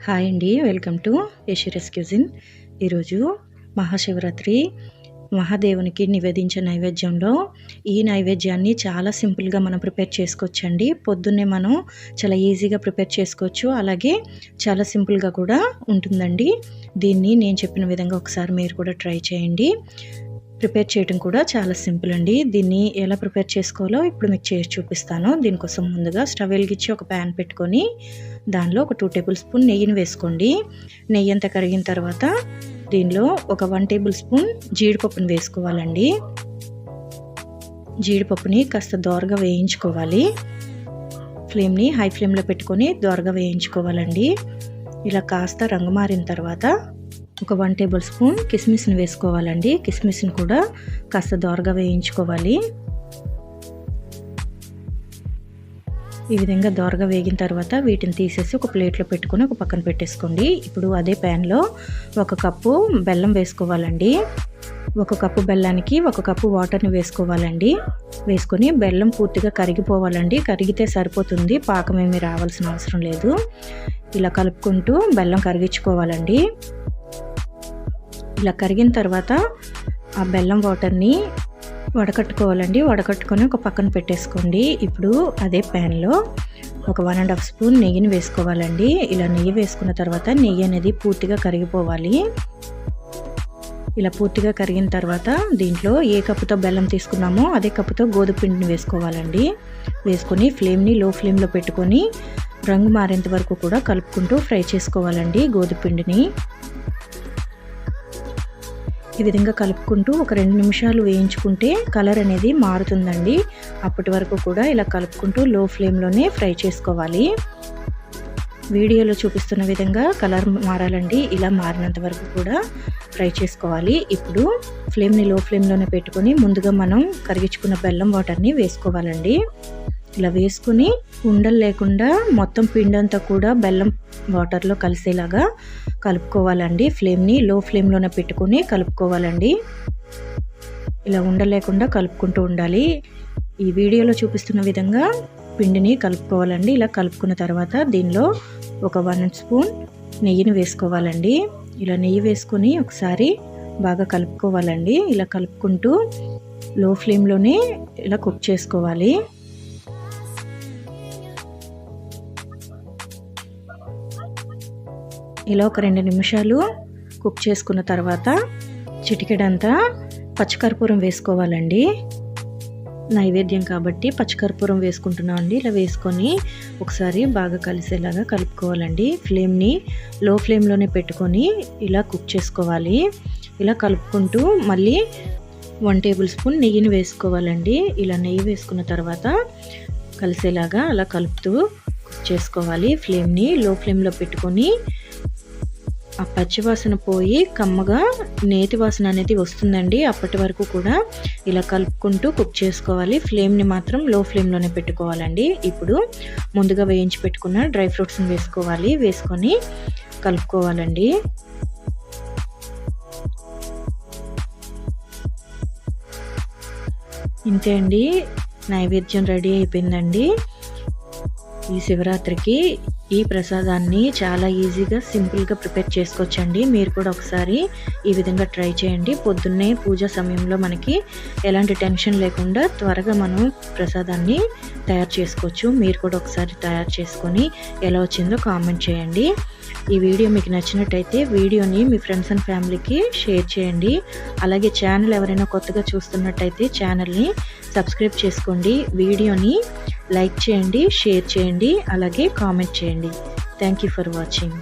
Hi అండి, welcome to యశిరస్ cuisine. ఈరోజు మహాశివరాత్రి మహాదేవునికి నివేదించే నైవేద్యంలో ఈ నైవేద్యాన్ని చాలా సింపుల్గా మనం ప్రిపేర్ చేసుకోవచ్చండి. పొద్దున్నే మనం చాలా ఈజీగా ప్రిపేర్ చేసుకోవచ్చు, అలాగే చాలా సింపుల్గా కూడా ఉంటుందండి. దీన్ని నేను చెప్పిన విధంగా ఒకసారి మీరు కూడా ట్రై చేయండి. ప్రిపేర్ చేయడం కూడా చాలా సింపుల్ అండి. దీన్ని ఎలా ప్రిపేర్ చేసుకోవాలో ఇప్పుడు మీకు చేసి చూపిస్తాను. దీనికోసం ముందుగా స్టవ్ వెలిగించి ఒక ప్యాన్ పెట్టుకొని దానిలో ఒక 2 టేబుల్ స్పూన్ నెయ్యిని వేసుకోండి. నెయ్యి అంతా కరిగిన తర్వాత దీనిలో ఒక 1 టేబుల్ స్పూన్ జీడిపప్పుని వేసుకోవాలండి. జీడిపప్పుని కాస్త దోరగా వేయించుకోవాలి. ఫ్లేమ్ని హై ఫ్లేమ్లో పెట్టుకొని దోరగా వేయించుకోవాలండి. ఇలా కాస్త రంగు మారిన తర్వాత ఒక 1 టేబుల్ స్పూన్ కిస్మిస్ని వేసుకోవాలండి. కిస్మిస్ని కూడా కాస్త దోరగా వేయించుకోవాలి. ఈ విధంగా దోరగా వేగిన తర్వాత వీటిని తీసేసి ఒక ప్లేట్లో పెట్టుకొని ఒక పక్కన పెట్టేసుకోండి. ఇప్పుడు అదే ప్యాన్లో 1 కప్పు బెల్లం వేసుకోవాలండి. 1 కప్పు బెల్లానికి 1 కప్పు వాటర్ని వేసుకోవాలండి. వేసుకొని బెల్లం పూర్తిగా కరిగిపోవాలండి. కరిగితే సరిపోతుంది, పాకం ఏమీ రావాల్సిన అవసరం లేదు. ఇలా కలుపుకుంటూ బెల్లం కరిగించుకోవాలండి. ఇలా కరిగిన తర్వాత ఆ బెల్లం వాటర్ని వడకట్టుకోవాలండి. వడకట్టుకొని ఒక పక్కన పెట్టేసుకోండి. ఇప్పుడు అదే ప్యాన్లో ఒక 1.5 స్పూన్ నెయ్యిని వేసుకోవాలండి. ఇలా నెయ్యి వేసుకున్న తర్వాత నెయ్యి అనేది పూర్తిగా కరిగిపోవాలి. ఇలా పూర్తిగా కరిగిన తర్వాత దీంట్లో ఏ కప్పుతో బెల్లం తీసుకున్నామో అదే కప్పుతో గోధుమ పిండిని వేసుకోవాలండి. వేసుకొని ఫ్లేమ్ని లో ఫ్లేమ్లో పెట్టుకొని రంగు మారేంత వరకు కూడా కలుపుకుంటూ ఫ్రై చేసుకోవాలండి గోధుమ పిండిని. ఈ విధంగా కలుపుకుంటూ ఒక 2 నిమిషాలు వేయించుకుంటే కలర్ అనేది మారుతుందండి. అప్పటి వరకు కూడా ఇలా కలుపుకుంటూ లో ఫ్లేమ్లోనే ఫ్రై చేసుకోవాలి. వీడియోలో చూపిస్తున్న విధంగా కలర్ మారాలండి. ఇలా మారినంత వరకు కూడా ఫ్రై చేసుకోవాలి. ఇప్పుడు ఫ్లేమ్ని లో ఫ్లేమ్లోనే పెట్టుకొని ముందుగా మనం కరిగించుకున్న బెల్లం వాటర్ని వేసుకోవాలండి. ఇలా వేసుకుని ఉండలు లేకుండా మొత్తం పిండంతా కూడా బెల్లం వాటర్లో కలిసేలాగా కలుపుకోవాలండి. ఫ్లేమ్ని లో ఫ్లేమ్లోనే పెట్టుకొని కలుపుకోవాలండి. ఇలా ఉండలేకుండా కలుపుకుంటూ ఉండాలి. ఈ వీడియోలో చూపిస్తున్న విధంగా పిండిని కలుపుకోవాలండి. ఇలా కలుపుకున్న తర్వాత దీనిలో ఒక 1 స్పూన్ నెయ్యిని వేసుకోవాలండి. ఇలా నెయ్యి వేసుకొని ఒకసారి బాగా కలుపుకోవాలండి. ఇలా కలుపుకుంటూ లో ఫ్లేమ్లోనే ఇలా కుక్ చేసుకోవాలి. ఇలా ఒక 2 నిమిషాలు కుక్ చేసుకున్న తర్వాత చిటికెడంతా పచ్చికర్పూరం వేసుకోవాలండి. నైవేద్యం కాబట్టి పచ్చికర్పూరం వేసుకుంటున్నాం అండి. ఇలా వేసుకొని ఒకసారి బాగా కలిసేలాగా కలుపుకోవాలండి. ఫ్లేమ్ని లో ఫ్లేమ్లోనే పెట్టుకొని ఇలా కుక్ చేసుకోవాలి. ఇలా కలుపుకుంటూ మళ్ళీ 1 టేబుల్ స్పూన్ నెయ్యిని వేసుకోవాలండి. ఇలా నెయ్యి వేసుకున్న తర్వాత కలిసేలాగా అలా కలుపుతూ కుక్ చేసుకోవాలి. ఫ్లేమ్ని లో ఫ్లేమ్లో పెట్టుకొని ఆ పచ్చివాసన పోయి కమ్మగా నేతి వాసన అనేది వస్తుందండి. అప్పటి వరకు కూడా ఇలా కలుపుకుంటూ కుక్ చేసుకోవాలి. ఫ్లేమ్ని మాత్రం లో ఫ్లేమ్లోనే పెట్టుకోవాలండి. ఇప్పుడు ముందుగా వేయించి పెట్టుకున్న డ్రై ఫ్రూట్స్ని వేసుకోవాలి. వేసుకొని కలుపుకోవాలండి. ఇంతే అండి, నైవేద్యం రెడీ అయిపోయిందండి. ఈ శివరాత్రికి ఈ ప్రసాదాన్ని చాలా ఈజీగా సింపుల్గా ప్రిపేర్ చేసుకోవచ్చండి. మీరు కూడా ఒకసారి ఈ విధంగా ట్రై చేయండి. పొద్దున్నే పూజ సమయంలో మనకి ఎలాంటి టెన్షన్ లేకుండా త్వరగా మనం ప్రసాదాన్ని తయారు చేసుకోవచ్చు. మీరు కూడా ఒకసారి తయారు చేసుకొని ఎలా వచ్చిందో కామెంట్ చేయండి. ఈ వీడియో మీకు నచ్చినట్టయితే వీడియోని మీ ఫ్రెండ్స్ అండ్ ఫ్యామిలీకి షేర్ చేయండి. అలాగే ఛానల్ ఎవరైనా కొత్తగా చూస్తున్నట్టయితే ఛానల్ని సబ్స్క్రైబ్ చేసుకోండి. వీడియోని లైక్ చేయండి, షేర్ చేయండి, అలాగే కామెంట్ చేయండి. Thank you for watching.